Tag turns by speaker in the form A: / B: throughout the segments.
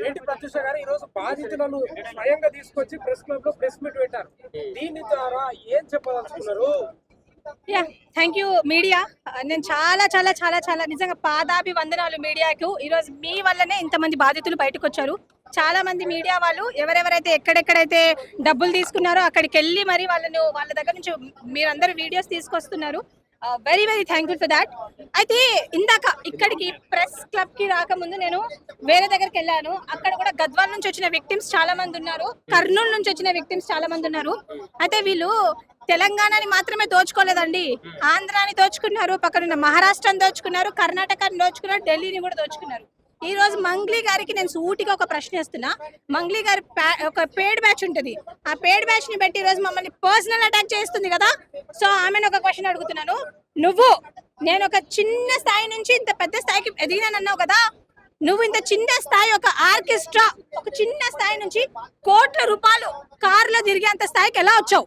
A: ఏంటి ప్రత్యూష గారు ఈ రోజు బాధితులను స్వయంగా తీసుకొచ్చి ప్రెస్ క్లబ్ లో ప్రెస్ మీట్ పెట్టారు. దీని ద్వారా ఏం చెప్పదలుచుకున్నారు?
B: Yeah, thank you media. నేను చాలా చాలా చాలా చాలా నిజంగా పాదాభివందనాలు మీడియాకు. ఈరోజు మీ వల్లనే ఇంతమంది బాధితులు బయటకు వచ్చారు. చాలా మంది మీడియా వాళ్ళు ఎవరెవరైతే ఎక్కడెక్కడైతే డబ్బులు తీసుకున్నారో అక్కడికి వెళ్ళి మరి వాళ్ళ దగ్గర నుంచి మీరందరూ వీడియోస్ తీసుకొస్తున్నారు. Very very thankful for that. అయితే ఇందాక ఇక్కడికి ప్రెస్ క్లబ్ కి రాకముందు నేను వేరే దగ్గరికి వెళ్ళాను. అక్కడ కూడా గద్వాల్ నుంచి వచ్చిన విక్టిమ్స్ చాలా మంది ఉన్నారు, కర్నూలు నుంచి వచ్చిన విక్టిమ్స్ చాలా మంది ఉన్నారు. అయితే వీళ్ళు తెలంగాణని మాత్రమే దోచుకోలేదండి, ఆంధ్రాని దోచుకున్నారు, పక్కనున్న మహారాష్ట్రని దోచుకున్నారు, కర్ణాటకని దోచుకున్నారు, ఢిల్లీని కూడా దోచుకున్నారు. ఈ రోజు మంగ్లీ గారికి నేను సూటిగా ఒక ప్రశ్న వేస్తున్నా. మంగ్లీ గారి ఒక పేడ్ బ్యాచ్ ఉంటుంది, ఆ పేడ్ బ్యాచ్ ని బట్టి ఈ రోజు మమ్మల్ని పర్సనల్ అటాక్ చేస్తుంది కదా. సో ఆమెను ఒక క్వశ్చన్ అడుగుతున్నాను. నేను ఒక చిన్న స్థాయి నుంచి ఇంత పెద్ద స్థాయికి ఎదిగినానన్నావు కదా, నువ్వు ఇంత చిన్న స్థాయి ఒక ఆర్కెస్ట్రా ఒక చిన్న స్థాయి నుంచి కోట్ల రూపాయలు కార్లో తిరిగేంత స్థాయికి ఎలా వచ్చావు?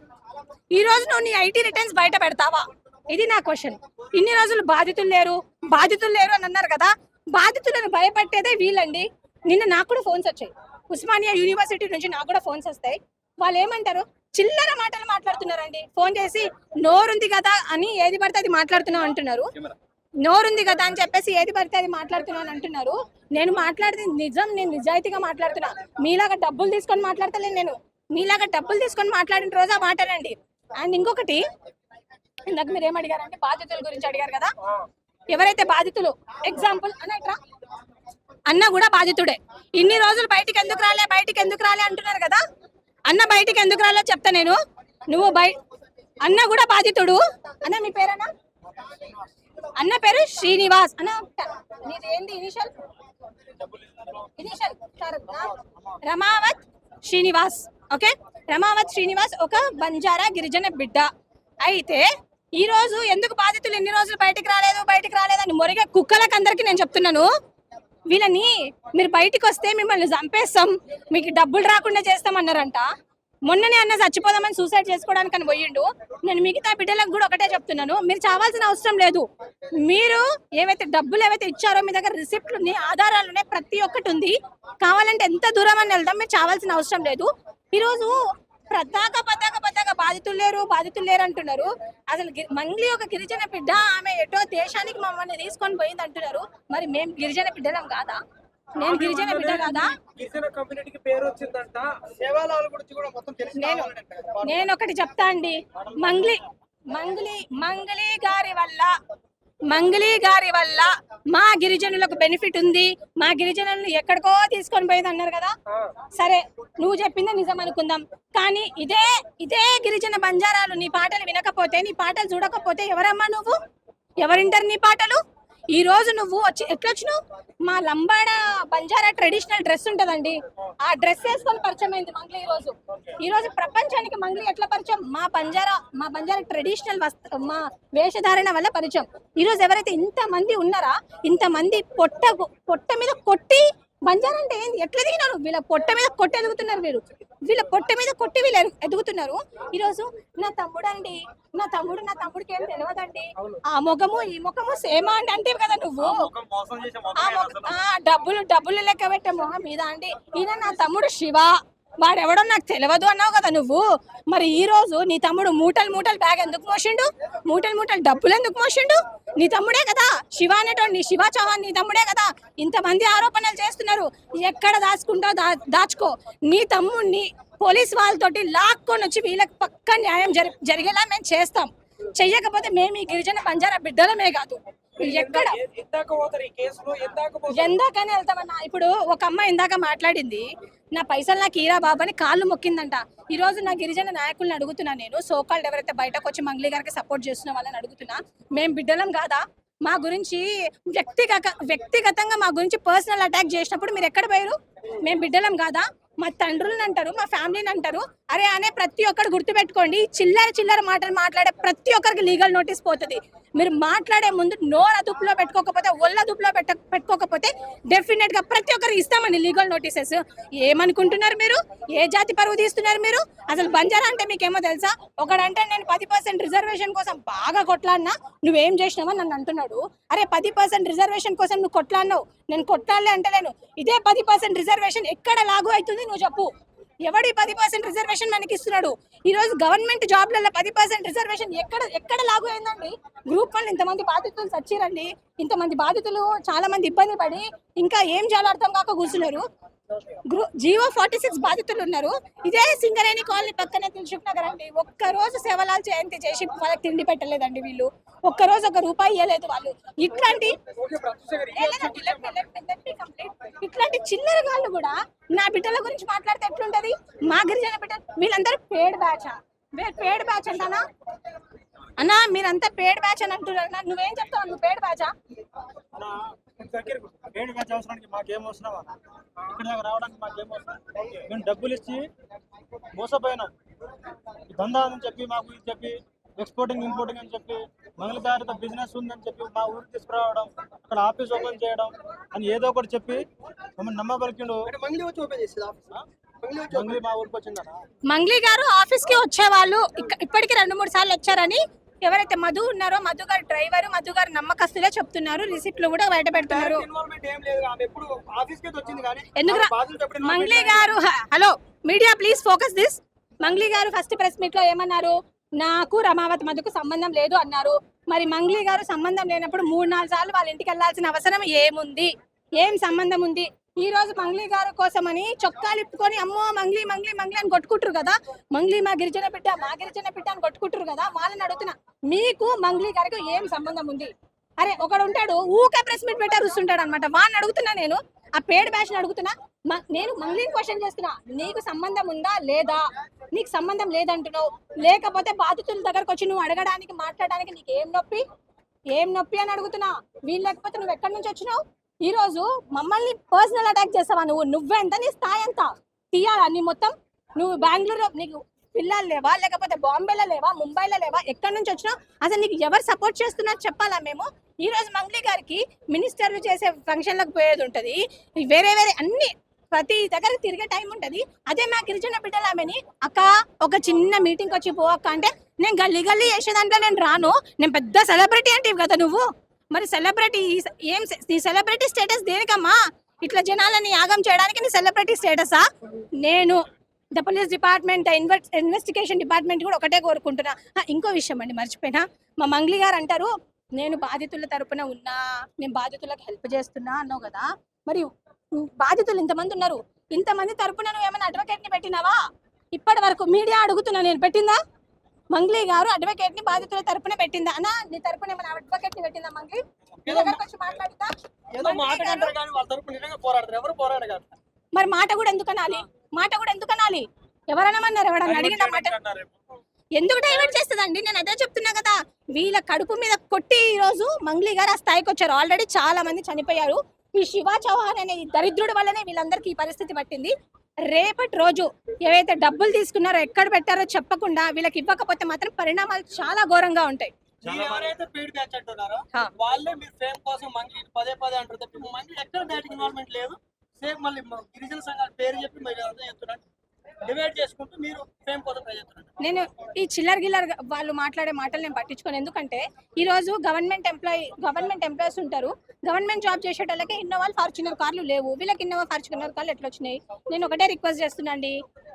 B: ఈ రోజు నువ్వు నీ ఐటీ రిటర్న్స్ బయట పెడతావా? ఇది నా క్వశ్చన్. ఇన్ని రోజులు బాధితులు లేరు అని అన్నారు కదా, బాధితులను భయపెట్టేదే వీళ్ళండి. నిన్న నాకు కూడా ఫోన్స్ వచ్చాయి, ఉస్మానియా యూనివర్సిటీ నుంచి నాకు కూడా ఫోన్స్ వస్తాయి. వాళ్ళు ఏమంటారు, చిల్లర మాటలు మాట్లాడుతున్నారండి. ఫోన్ చేసి నోరుంది కదా అని ఏది పడితే అది మాట్లాడుతున్నావు అంటున్నారు. నోరుంది కదా అని చెప్పేసి ఏది పడితే అది మాట్లాడుతున్నాను అంటున్నారు. నేను మాట్లాడితే నిజం, నేను నిజాయితీగా మాట్లాడుతున్నా. మీలాగా డబ్బులు తీసుకొని మాట్లాడతలేను. నేను మీలాగా డబ్బులు తీసుకొని మాట్లాడిన రోజు ఆ మాటలండి. అండ్ ఇంకొకటి, ఇందాక మీరు ఏం అడిగారంటే బాధితుల గురించి అడిగారు కదా. ఎవరైతే బాధితులు, ఎగ్జాంపుల్ అన్న కూడా బాధితుడే. ఇన్ని రోజులు బయటికి ఎందుకు రాలే అంటున్నారు కదా. అన్న బయటికి ఎందుకు రాలే చెప్తా నేను. అన్న కూడా బాధితుడు. అన్న మీ పేరన్నా? అన్న పేరు శ్రీనివాస్. అన్న మీది ఏంది ఇనిషియల్? రమావత్ శ్రీనివాస్. ఓకే, రమావత్ శ్రీనివాస్ ఒక బంజారా గిరిజన బిడ్డ. అయితే ఈ రోజు ఎందుకు బాధితులు ఎన్ని రోజులు బయటికి రాలేదు అని మొరిగే కుక్కలకు అందరికి నేను చెప్తున్నాను. వీళ్ళని మీరు బయటికి వస్తే మిమ్మల్ని చంపేస్తాం, మీకు డబ్బులు రాకుండా చేస్తామన్నారంట. మొన్ననే అన్న చచ్చిపోదామని సూసైడ్ చేసుకోవడానికి అని పోయిండు. నేను మిగతా బిడ్డలకు కూడా ఒకటే చెప్తున్నాను, మీరు చావాల్సిన అవసరం లేదు. మీరు డబ్బులు ఏవైతే ఇచ్చారో మీ దగ్గర రిసిప్ట్లు ఉన్నాయి, ఆధారాలు ఉన్నాయి, ప్రతి ఒక్కటి ఉంది. కావాలంటే ఎంత దూరం అని వెళ్దాం, మీరు చావాల్సిన అవసరం లేదు. ఈరోజు పద్దాక బాధితులు లేరు అంటున్నారు. అసలు మంగ్లీ ఒక గిరిజన బిడ్డ, ఆమె ఎటో దేశానికి మమ్మల్ని తీసుకొని పోయింది అంటున్నారు. మరి మేము గిరిజన బిడ్డలం కాదా? నేను గిరిజన బిడ్డ కాదా? నేను ఒకటి చెప్తా అండి, మంగ్లీ గారి వల్ల మా గిరిజనులకు బెనిఫిట్ ఉంది, మా గిరిజనులను ఎక్కడికో తీసుకొని పోయేది అన్నారు కదా. సరే, నువ్వు చెప్పిందే నిజం అనుకుందాం. కానీ ఇదే గిరిజన బంజారాలు నీ పాటలు వినకపోతే, నీ పాటలు చూడకపోతే ఎవరమ్మా నువ్వు? ఎవరింటారు నీ పాటలు? ఈ రోజు నువ్వు ఎట్లొచ్చినావు? మా లంబాడ బంజారా ట్రెడిషనల్ డ్రెస్ ఉంటదండి, ఆ డ్రెస్ వేసుకొని పరిచయం అయింది మంగ్లీ. ఈ రోజు ప్రపంచానికి మంగ్లీ ఎట్లా పరిచయం? మా బంజారా ట్రెడిషనల్ మా వేషధారణ వల్ల పరిచయం. ఈ రోజు ఎవరైతే ఇంతమంది ఉన్నారా, ఇంతమంది పొట్ట మీద కొట్టి, బంజారా అంటే ఏంది, ఎట్లా ఎదిగినారు? వీళ్ళ పొట్ట మీద కొట్టి ఎదుగుతున్నారు, వీళ్ళ పొట్ట మీద కొట్టి వీళ్ళు ఎదుగుతున్నారు. ఈరోజు నా తమ్ముడికి ఏం తెలియదండి, ఆ ముఖము ఈ ముఖము సేమా అంటే కదా నువ్వు. డబ్బులు లెక్క పెట్టే మొహం మీద అండి. ఈయన నా తమ్ముడు శివ, వాడెవడో నాకు తెలియదు అన్నావు కదా నువ్వు. మరి ఈ రోజు నీ తమ్ముడు మూటలు బ్యాగ్ ఎందుకు మోసిండు? మూటలు డబ్బులు ఎందుకు మోసిండు? నీ తమ్ముడే కదా శివ అనేటోడు, నీ శివ చౌహాన్ నీ తమ్ముడే కదా. ఇంతమంది ఆరోపణలు చేస్తున్నారు, ఎక్కడ దాచుకుంటావు దాచుకో. నీ తమ్ముడిని పోలీస్ వాళ్ళతోటి లాక్కొని వచ్చి వీళ్ళకి పక్కా న్యాయం జరిగేలా మేము చేస్తాం. చెయ్యకపోతే మేము ఈ గిరిజన బంజారా బిడ్డలమే కాదు, ఎక్కడ ఎందాకనే వెళ్తామన్నా. ఇప్పుడు ఒక అమ్మాయి ఇందాక మాట్లాడింది, నా పైసలు నాకు ఈరా బాబు అని కాళ్ళు మొక్కిందంట. ఈ రోజు నా గిరిజన నాయకులను అడుగుతున్నా నేను, సోకాల్డ్ ఎవరైతే బయటకు వచ్చి మంగ్లీ గారికి సపోర్ట్ చేస్తున్న వాళ్ళని అడుగుతున్నా, మేము బిడ్డలం కాదా? మా గురించి వ్యక్తిగతంగా మా గురించి పర్సనల్ అటాక్ చేసినప్పుడు మీరు ఎక్కడ పోయారు? మేము బిడ్డలం కాదా? మా తండ్రులను అంటారు, మా ఫ్యామిలీని అంటారు. అరే అనే ప్రతి ఒక్కరు గుర్తుపెట్టుకోండి, చిల్లర మాటలు మాట్లాడే ప్రతి ఒక్కరికి లీగల్ నోటీస్ పోతుంది. మీరు మాట్లాడే ముందు నోరు అదుపులో పెట్టుకోకపోతే, ఒళ్ళ అదుపులో పెట్టుకోకపోతే డెఫినెట్ గా ప్రతి ఒక్కరు ఇస్తామండి లీగల్ నోటీసెస్. ఏమనుకుంటున్నారు మీరు? ఏ జాతి పరువు తీస్తున్నారు మీరు? అసలు బంజారా అంటే మీకేమో తెలుసా? ఒకడంటే నేను 10% రిజర్వేషన్ కోసం బాగా కొట్లాడినా, నువ్వేం చేసినావని నన్ను అంటున్నాడు. అరే 10% రిజర్వేషన్ కోసం నువ్వు కొట్లాడినావు, నేను కొట్లాడలే అంటలేను. ఇదే 10% రిజర్వేషన్ ఎక్కడ లాగు అవుతుంది నువ్వు చెప్పు. ఎవడి 10% రిజర్వేషన్ మనకి ఇస్తున్నాడు? ఈ రోజు గవర్నమెంట్ జాబ్లలో 10% రిజర్వేషన్ ఎక్కడ లాగు అయిందండి? గ్రూప్ 1 ఇంతమంది బాధితులు చచ్చిరండి, ఇంతమంది బాధితులు చాలా మంది ఇబ్బంది పడి ఇంకా ఏం చేయాలో అర్థం కాక కూర్చున్నారు. జీవో 46 బాధితులు ఉన్నారు. ఇదే సింగరేణి కాలనీ పక్కనే దిల్సుఖ్ నగర్ అండి. ఒక్కరోజు సేవలాల్ జయంతి చేసి వాళ్ళకి తిండి పెట్టలేదండి వీళ్ళు. ఒక్కరోజు ఒక రూపాయి ఇవ్వలేదు వాళ్ళు. ఇట్లాంటి చిల్లర గాళ్ళు కూడా నా బిడ్డల గురించి మాట్లాడితే ఎట్లుంటది? మా గిరిజన బిడ్డ వీళ్ళందరూ పేడ్ బ్యాచ్ అంటానా అన్నా? మీరంతా పేడ్ బ్యాచ్ అని అంటున్నారు. నువ్వేం చెప్తావు? నువ్వు పేడ్ బ్యాచా?
C: పేడ్ బ్యాచ్ అవసరానికి మాకేం అవసరమా? ఇక్కడ దాకా రావడానికి మాకేం అవసరం? మేము డబ్బులు ఇచ్చి మోసపోయినాం. దందా అని చెప్పి మాకు ఇది చెప్పి ఎక్స్పోర్టింగ్ ఇంపోర్టింగ్ అని చెప్పి మంగళదారితో బిజినెస్ ఉందని చెప్పి మా ఊరికి తీసుకురావడం, అక్కడ ఆఫీస్ ఓపెన్ చేయడం అని ఏదో ఒకటి చెప్పి మమ్మల్ని నమ్మబలికిండు. మంగ్లీ మా ఊరికి వచ్చిందనా?
B: మంగ్లీ గారు ఆఫీస్ కి వచ్చేవాళ్ళు ఇప్పటికి 2-3 సార్లు వచ్చారని ఎవరైతే మధు ఉన్నారో, మధు గారు డ్రైవర్, మధు గారు నమ్మకస్తులే చెప్తున్నారు. రిసిప్ట్లు కూడా బయట పెడుతున్నారు. ఎందుకు మంగ్లీ గారు? Hello media, please focus this. Mangli గారు ఫస్ట్ ప్రెస్ మీట్ లో ఏమన్నారు? నాకు రమావతి మధుకు సంబంధం లేదు అన్నారు. మరి మంగ్లీ గారు సంబంధం లేనప్పుడు 3-4 సార్లు వాళ్ళ ఇంటికి వెళ్లాల్సిన అవసరం ఏముంది? ఏం సంబంధం ఉంది? ఈ రోజు మంగ్లీ గారు కోసమని చొక్కాలు ఇప్పుకొని అమ్మో మంగ్లీ మంగ్లీ మంగ్లీ అని కొట్టుకుంటారు కదా. మంగ్లీ మా గిరిజన బిడ్డ అని కొట్టుకుంటారు కదా. వాళ్ళని అడుగుతున్నా, మీకు మంగ్లీ గారికి ఏం సంబంధం ఉంది? అరే ఒకడు ఉంటాడు ఊకే ప్రెస్ మీట్ పెట్టారు వస్తుంటాడు అనమాట. వాడిని అడుగుతున్నా, నేను ఆ పేడ్ బ్యాచ్ ని అడుగుతున్నా. నేను మంగ్లీని క్వశ్చన్ చేస్తున్నా, నీకు సంబంధం ఉందా లేదా? నీకు సంబంధం లేదంటున్నావు, లేకపోతే బాధితుల దగ్గరకు వచ్చి నువ్వు అడగడానికి మాట్లాడడానికి నీకు ఏం నొప్పి అని అడుగుతున్నా. వీళ్ళు లేకపోతే నువ్వు ఎక్కడి నుంచి వచ్చినావు? ఈ రోజు మమ్మల్ని పర్సనల్ అటాక్ చేస్తావా? నువ్వెంత, నీ స్థాయి ఎంత తీయాలా? నీ మొత్తం నువ్వు బెంగళూరు, నీకు పిల్లలు లేవా? లేకపోతే బాంబేలో లేవా? ముంబైలో లేవా? ఎక్కడి నుంచి వచ్చినావు? అసలు నీకు ఎవరు సపోర్ట్ చేస్తున్నారు చెప్పాలా? మేము ఈ రోజు మంగ్లీ గారికి మినిస్టర్లు చేసే ఫంక్షన్లకు పోయేది ఉంటది, వేరే అన్ని ప్రతి దగ్గర తిరిగే టైం ఉంటది. అదే మా గిరిజన బిడ్డలు ఆమెని అక్క ఒక చిన్న మీటింగ్ వచ్చి పో అక్క అంటే, నేను గల్లీ చేసే దాంట్లో నేను రాను, నేను పెద్ద సెలబ్రిటీ అంటే కదా నువ్వు. మరి సెలబ్రిటీ ఏం? నీ సెలబ్రిటీ స్టేటస్ దేనికమ్మా? ఇట్లా జనాలని యాగం చేయడానికి నీ సెలబ్రిటీ స్టేటసా? నేను the police department, investigation department కూడా ఒకటే కోరుకుంటున్నా. ఇంకో విషయం అండి మర్చిపోయినా, మా మంగ్లీ గారు అంటారు నేను బాధితుల తరపున ఉన్నా, నేను బాధితులకు హెల్ప్ చేస్తున్నా అన్నావు కదా. మరి బాధితులు ఇంతమంది ఉన్నారు, ఇంతమంది తరపున నువ్వు ఏమైనా అడ్వకేట్ ని పెట్టినావా? ఇప్పటి వరకు మీడియా అడుగుతున్నా, నేను పెట్టిందా? మంగ్లీ గారు అడ్వకేట్ ని బాధితుల తరపున పెట్టిందా? అన్నా నీ తరపున ఏమైనా అడ్వకేట్ ని పెట్టిందా మంగ్లీ? మాట్లాడుతా మరి మాట కూడా ఎందుకు అనాలి? ఎవరన్నా అడిగిన మాట ఎందుకు డైవర్ట్ చేస్తుందండి? నేను అదే చెప్తున్నా కదా. వీళ్ళ కడుపు మీద కొట్టి ఈ రోజు మంగ్లీ గారు ఆ స్థాయికి వచ్చారు. ఆల్రెడీ చాలా మంది చనిపోయారు. ఈ శివ చౌహాన్ అనే దరిద్రుడి వల్లనే వీళ్ళందరికీ ఈ పరిస్థితి పట్టింది. రేపటి రోజు ఏవైతే డబ్బులు తీసుకున్నారో, ఎక్కడ పెట్టారో చెప్పకుండా వీళ్ళకి ఇవ్వకపోతే మాత్రం పరిణామాలు చాలా ఘోరంగా ఉంటాయి.
C: ఎవరైతే పేడ్ బ్యాచ్ అంటున్నారో వాళ్ళే మీరు ఫేమ్ కోసం మంగ్లీ పదే అంటారు తప్ప మంగ్లీ ఎక్కడ దాటికి ఇన్వాల్వ్మెంట్ లేదు. సేమ్ మళ్ళీ గిరిజన సంఘాల పేరు చెప్పి మీరు అదే చెప్తున్నారు, డివైడ్ చేసుకుంటూ మీరు ఫేమ్ కోసం ట్రై చేస్తున్నారు.
B: నేను ఈ చిల్లర్ వాళ్ళు మాట్లాడే మాటలు నేను పట్టించుకోను. ఎందుకంటే ఈ రోజు గవర్నమెంట్ ఎంప్లాయీస్ ఉంటారు. గవర్నమెంట్ జాబ్ చేసేటోళ్ళకి ఇన్నోవా ఫార్చునర్ కార్లు లేవు, వీళ్ళకి ఇన్నోవా ఫార్చునర్ కార్లు ఎట్లా వచ్చినాయి? నేను ఒకటే రిక్వెస్ట్ చేస్తున్నాండి,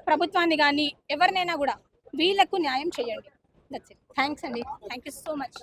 B: ప్రభుత్వాన్ని కానీ ఎవరినైనా కూడా వీళ్ళకు న్యాయం చేయండి. That's it. థ్యాంక్స్ అండి, థ్యాంక్ యూ సో మచ్.